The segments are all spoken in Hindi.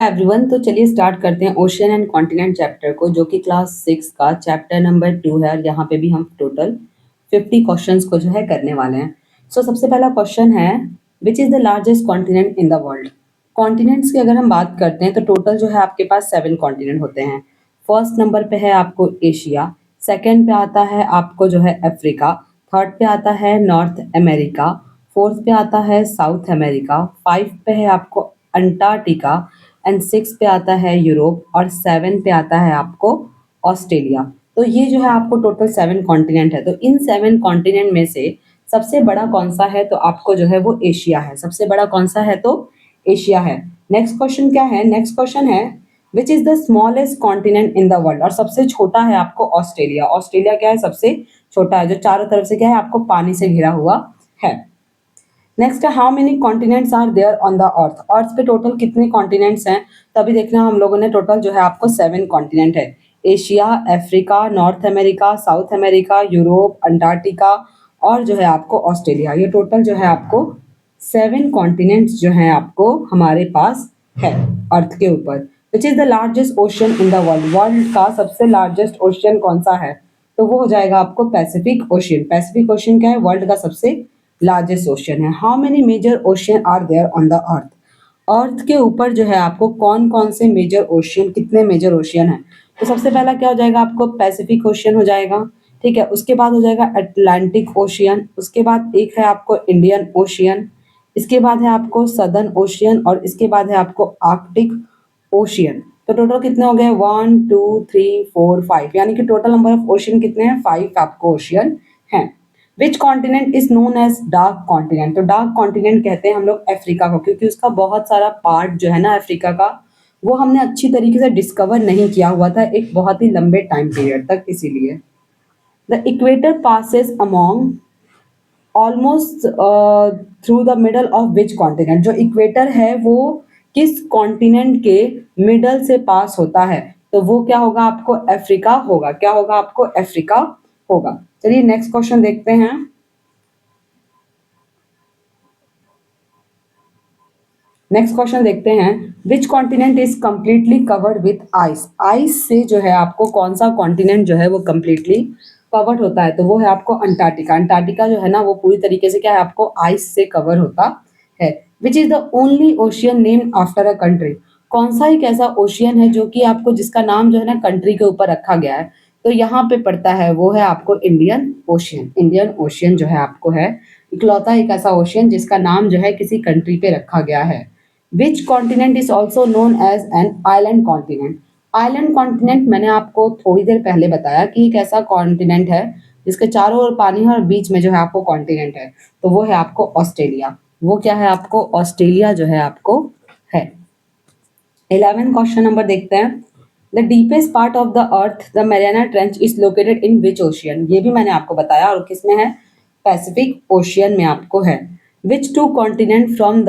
एवरीवन, तो चलिए स्टार्ट करते हैं ओशियन एंड कॉन्टिनेंट चैप्टर को, जो कि क्लास 6 का चैप्टर नंबर 2 है। और यहाँ पे भी हम टोटल 50 क्वेश्चंस को जो है करने वाले हैं। सबसे पहला क्वेश्चन है, which is the largest continent in the world. Continents की अगर हम बात करते हैं तो टोटल जो है आपके पास 7 कॉन्टिनेंट होते हैं। फर्स्ट नंबर पे है आपको एशिया, सेकेंड पे आता है आपको जो है अफ्रीका, थर्ड पे आता है नॉर्थ अमेरिका, फोर्थ पे आता है साउथ अमेरिका, फाइव पे है आपको अंटार्कटिका एंड सिक्स पे आता है यूरोप और सेवन पे आता है आपको ऑस्ट्रेलिया। तो ये जो है आपको टोटल 7 कॉन्टिनेंट है। तो इन 7 कॉन्टिनेंट में से सबसे बड़ा कौन सा है, तो आपको जो है वो एशिया है। सबसे बड़ा कौन सा है, तो एशिया है। नेक्स्ट क्वेश्चन क्या है, नेक्स्ट क्वेश्चन है which is the smallest continent in the world. और सबसे छोटा है आपको ऑस्ट्रेलिया। ऑस्ट्रेलिया क्या है, सबसे छोटा है, जो चारों तरफ से क्या है आपको पानी से घिरा हुआ है। नेक्स्ट है, how many continents are there on the earth. Earth पे टोटल कितने कॉन्टिनेंट्स हैं, तो अभी देखना हम लोगों ने टोटल जो है आपको 7 कॉन्टिनेंट है। Asia, Africa, north America, south America, Europe, Antarctica और जो है आपको ऑस्ट्रेलिया। ये टोटल जो है आपको 7 कॉन्टिनेंट्स जो हैं आपको हमारे पास है अर्थ के ऊपर। Which is the largest ocean in the world. World का सबसे लार्जेस्ट ओशियन कौन सा है, तो वो हो जाएगा आपको पैसिफिक ओशियन। पैसिफिक ओशियन क्या है, वर्ल्ड का सबसे लार्जेस्ट ओशियन है। How many major ocean are there on the earth. Earth के ऊपर जो है आपको कौन कौन से मेजर ओशियन, कितने मेजर ओशियन है, तो सबसे पहला क्या हो जाएगा आपको पैसिफिक ओशियन हो जाएगा। ठीक है, उसके बाद हो जाएगा अटलांटिक ओशियन, उसके बाद एक है आपको इंडियन ओशियन, इसके बाद है आपको सदर्न ओशियन और इसके बाद है आपको आर्कटिक ओशियन। तो टोटल कितने हो गए, 1 2 3 4 5, यानी कि टोटल नंबर ऑफ ओशियन कितने हैं, 5 आपको ओशियन हैं। Which continent is known as dark continent. तो डार्क कॉन्टिनेंट कहते हैं हम लोग अफ्रीका को, क्योंकि उसका बहुत सारा पार्ट जो है ना अफ्रीका का, वो हमने अच्छी तरीके से डिस्कवर नहीं किया हुआ था एक बहुत ही लंबे टाइम पीरियड तक, इसीलिए। The equator passes among almost through the middle of which continent. जो इक्वेटर है वो किस कॉन्टिनेंट के मिडल से पास होता है, तो वो क्या होगा आपको अफ्रीका होगा। क्या होगा आपको अफ्रीका होगा। चलिए नेक्स्ट क्वेश्चन देखते हैं। नेक्स्ट क्वेश्चन देखते हैं, which continent is completely covered with ice. Ice से जो है आपको कौन सा कॉन्टिनेंट जो है वो कंप्लीटली कवर्ड होता है, तो वो है आपको अंटार्कटिका। अंटार्कटिका जो है ना वो पूरी तरीके से क्या है आपको आइस से कवर होता है। Which is the only ocean named after a country. कौन सा एक ऐसा ओशियन है जो कि आपको जिसका नाम जो है ना कंट्री के ऊपर रखा गया है, तो यहाँ पे पड़ता है वो है आपको इंडियन ओशियन। इंडियन ओशियन जो है आपको है इकलौता एक ऐसा ओशियन जिसका नाम जो है किसी कंट्री पे रखा गया है। Which continent is also known as an island continent. Island continent मैंने आपको थोड़ी देर पहले बताया कि एक ऐसा कॉन्टिनेंट है जिसके चारों ओर पानी है और बीच में जो है आपको कॉन्टिनेंट है, तो वो है आपको ऑस्ट्रेलिया। वो क्या है आपको ऑस्ट्रेलिया जो है आपको है। 11 क्वेश्चन नंबर देखते हैं। The deepest part of the earth the Mariana trench is located in which ocean. ये भी मैंने आपको बताया और किसमें है, पैसिफिक ओशियन में आपको है। Which two continent from the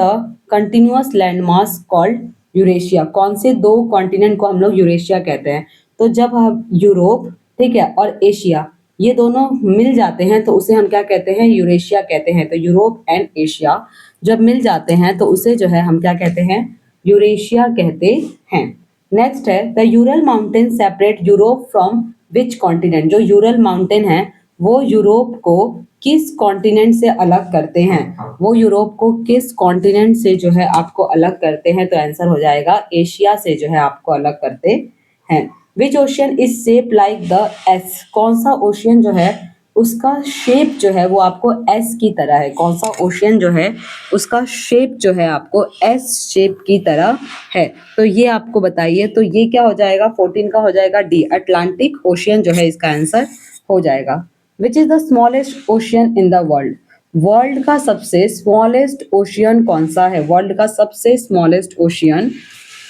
continuous landmass called Eurasia. कौन से दो कॉन्टिनेंट को हम लोग यूरेशिया कहते हैं, तो जब हम यूरोप, ठीक है, और एशिया ये दोनों मिल जाते हैं तो उसे हम क्या कहते हैं, यूरेशिया कहते हैं। तो यूरोप एंड एशिया जब मिल जाते हैं तो उसे जो है हम क्या कहते हैं, यूरेशिया कहते हैं। नेक्स्ट है, the Ural mountain separate Europe from which continent. जो यूरल माउंटेन है वो यूरोप को किस कॉन्टिनेंट से अलग करते हैं, वो यूरोप को किस कॉन्टिनेंट से जो है आपको अलग करते हैं, तो आंसर हो जाएगा एशिया से जो है आपको अलग करते हैं। Which ocean is shape like the S. कौन सा ओशियन जो है उसका शेप जो है वो आपको एस की तरह है। कौन सा ओशियन जो है उसका शेप जो है आपको एस शेप की तरह है, तो ये आपको बताइए। तो ये क्या हो जाएगा, 14 का हो जाएगा डी, अटलांटिक ओशियन जो है इसका आंसर हो जाएगा। Which is the smallest ocean in the world. World का सबसे स्मॉलेस्ट ओशियन कौन सा है, वर्ल्ड का सबसे स्मॉलेस्ट ओशियन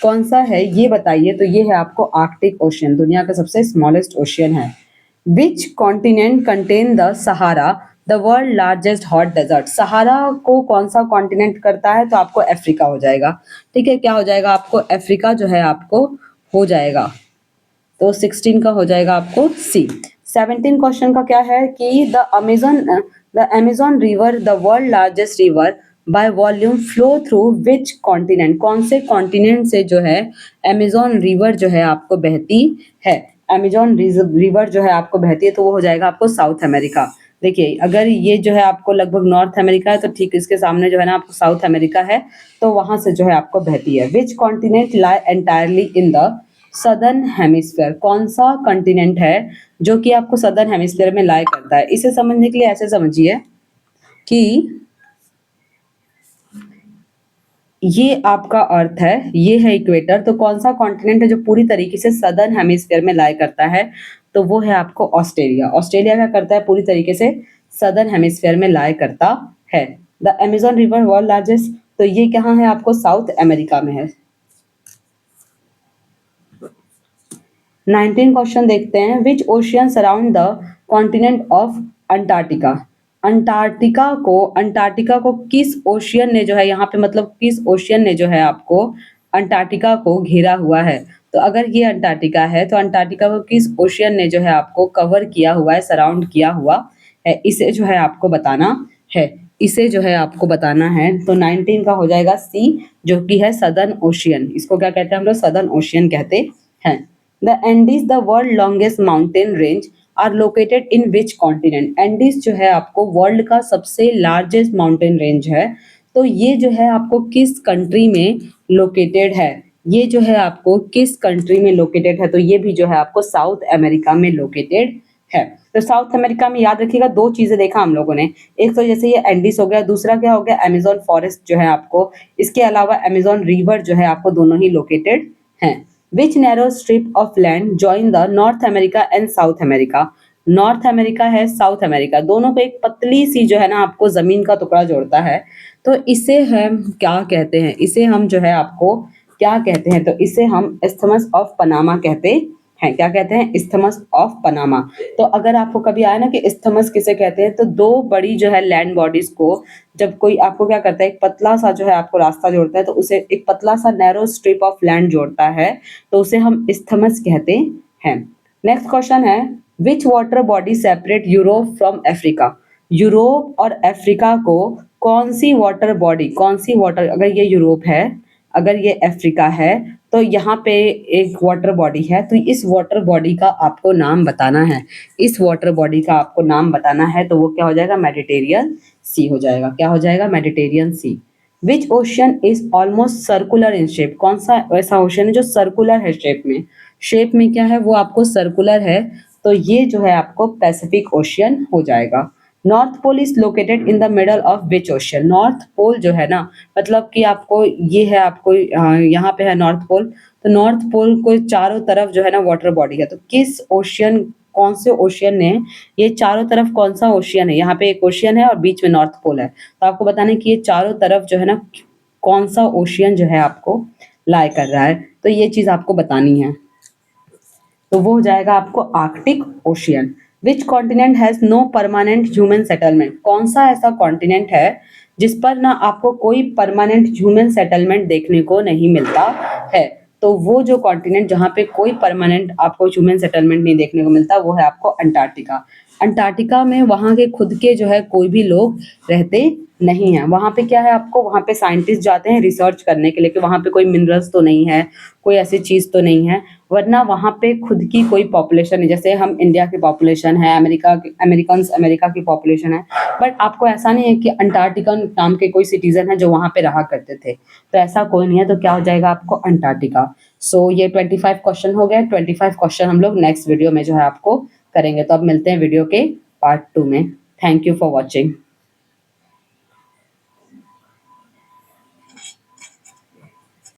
कौन सा है ये बताइए। तो ये है आपको आर्कटिक ओशियन, दुनिया का सबसे स्मॉलेस्ट ओशियन है। Which continent contain the Sahara the world largest hot desert. Sahara को कौन सा कॉन्टिनेंट करता है, तो आपको अफ्रीका हो जाएगा। ठीक है, क्या हो जाएगा आपको अफ्रीका जो है आपको हो जाएगा। तो 16 का हो जाएगा आपको सी। 17 क्वेश्चन का क्या है कि the Amazon river the world largest river by volume flow through which continent, कौन से कॉन्टिनेंट से जो है अमेजोन रिवर जो है आपको बहती है। अमेजोन रिवर जो है आपको बहती है तो वो हो जाएगा आपको साउथ अमेरिका। देखिए अगर ये जो है आपको लगभग नॉर्थ अमेरिका है तो ठीक इसके सामने जो है ना आपको साउथ अमेरिका है, तो वहां से जो है आपको बहती है। Which continent lie entirely in the southern hemisphere, कौन सा कॉन्टिनेंट है जो कि आपको सदर्न हेमिस्फीयर में लाई करता है। इसे समझने के लिए ऐसे समझिए कि ये आपका अर्थ है, ये है इक्वेटर, तो कौन सा कॉन्टिनेंट है जो पूरी तरीके से सदर्न हेमिस्फीयर में लाई करता है, तो वो है आपको ऑस्ट्रेलिया। ऑस्ट्रेलिया क्या करता है, पूरी तरीके से सदर्न हेमिस्फीयर में लाई करता है। The Amazon river world largest, तो ये कहाँ है आपको साउथ अमेरिका में है। 19 क्वेश्चन देखते हैं। Which ocean surround the continent of Antarctica, Antarctica को किस ओशियन ने जो है यहाँ पे मतलब किस ओशियन ने जो है आपको अंटार्कटिका को घेरा हुआ है। तो अगर ये अंटार्कटिका है तो अंटार्कटिका को किस ओशियन ने जो है आपको कवर किया हुआ है, सराउंड किया हुआ है, इसे जो है आपको बताना है। इसे जो है आपको बताना है। तो 19 का हो जाएगा सी, जो कि है सदर्न ओशियन। इसको क्या कहते हैं हम लोग, सदर्न ओशियन कहते हैं। The Andes the world longest mountain range are located in which continent, Andes जो है आपको वर्ल्ड का सबसे लार्जेस्ट माउंटेन रेंज है, तो ये जो है आपको किस कंट्री में लोकेटेड है, ये जो है आपको किस कंट्री में लोकेटेड है, तो ये भी जो है आपको साउथ अमेरिका में लोकेटेड है। तो साउथ अमेरिका में याद रखिएगा दो चीजें देखा हम लोगों ने, एक तो जैसे ये एंडीज हो गया, दूसरा क्या हो गया अमेजोन फॉरेस्ट जो है आपको, इसके अलावा अमेजोन रिवर जो है आपको दोनों ही लोकेटेड हैं। Which narrow strip of land join the North America and South America? North America है साउथ अमेरिका, दोनों को एक पतली सी जो है ना आपको जमीन का टुकड़ा जोड़ता है, तो इसे हम क्या कहते हैं, इसे हम जो है आपको क्या कहते हैं, तो इसे हम इस्थमस ऑफ पनामा कहते हैं। क्या कहते हैं, इस्थमस ऑफ पनामा। तो अगर आपको कभी आया ना कि इस्थमस किसे कहते हैं, तो दो बड़ी जो है लैंड बॉडीज को जब कोई आपको क्या करता है, एक पतला सा जो है आपको रास्ता जोड़ता है, तो उसे एक पतला सा नैरो स्ट्रिप ऑफ लैंड जोड़ता है, तो उसे हम इस्थमस कहते हैं। नेक्स्ट क्वेश्चन है, which water body separate Europe from Africa, Europe और अफ्रीका को कौन सी वाटर बॉडी, कौन सी वाटर, अगर ये यूरोप है अगर ये अफ्रीका है तो यहाँ पे एक वाटर बॉडी है, तो इस वाटर बॉडी का आपको नाम बताना है, इस वाटर बॉडी का आपको नाम बताना है, तो वो क्या हो जाएगा, मेडिटेरियन सी हो जाएगा। क्या हो जाएगा, Mediterranean sea. Which ocean is almost circular in shape, कौन सा ऐसा ओशियन है जो सर्कुलर है शेप में क्या है, वो आपको सर्कुलर है, तो ये जो है आपको पैसिफिक ओशियन हो जाएगा। North pole is located in the middle of which ocean, north pole जो है ना मतलब कि आपको ये है आपको यहाँ पे है नॉर्थ पोल, तो नॉर्थ पोल को चारों तरफ जो है ना वाटर बॉडी है, तो किस ओशियन, कौन से ओशियन ने ये चारों तरफ, कौन सा ओशियन है, यहाँ पे एक ओशियन है और बीच में नॉर्थ पोल है, तो आपको बताना है कि ये चारों तरफ जो है ना कौन सा ओशियन जो है आपको लाई कर रहा है, तो ये चीज आपको बतानी है। तो वो हो जाएगा आपको Arctic ocean. Which continent has no permanent human settlement, कौन सा ऐसा कॉन्टिनेंट है जिस पर ना आपको कोई परमानेंट ह्यूमन सेटलमेंट देखने को नहीं मिलता है, तो वो जो कॉन्टिनेंट जहाँ पे कोई परमानेंट आपको ह्यूमन सेटलमेंट नहीं देखने को मिलता वो है आपको अंटार्कटिका। अंटार्कटिका में वहाँ के खुद के जो है कोई भी लोग रहते नहीं है, वहाँ पे क्या है आपको, वहाँ पे साइंटिस्ट जाते हैं रिसर्च करने के लिए कि वहाँ पे कोई मिनरल्स तो नहीं है, कोई ऐसी चीज तो नहीं है, वरना वहाँ पे खुद की कोई पॉपुलेशन है, जैसे हम इंडिया की पॉपुलेशन है, अमेरिका की पॉपुलेशन है, बट आपको ऐसा नहीं है कि अंटार्कटिकन नाम के कोई सिटीजन है जो वहाँ पे रहा करते थे, तो ऐसा कोई नहीं है, तो क्या हो जाएगा आपको अंटार्कटिका। सो ये 25 क्वेश्चन हो गए, 25 क्वेश्चन हम लोग नेक्स्ट वीडियो में जो है आपको करेंगे, तो अब मिलते हैं वीडियो के पार्ट 2 में। Thank you for watching.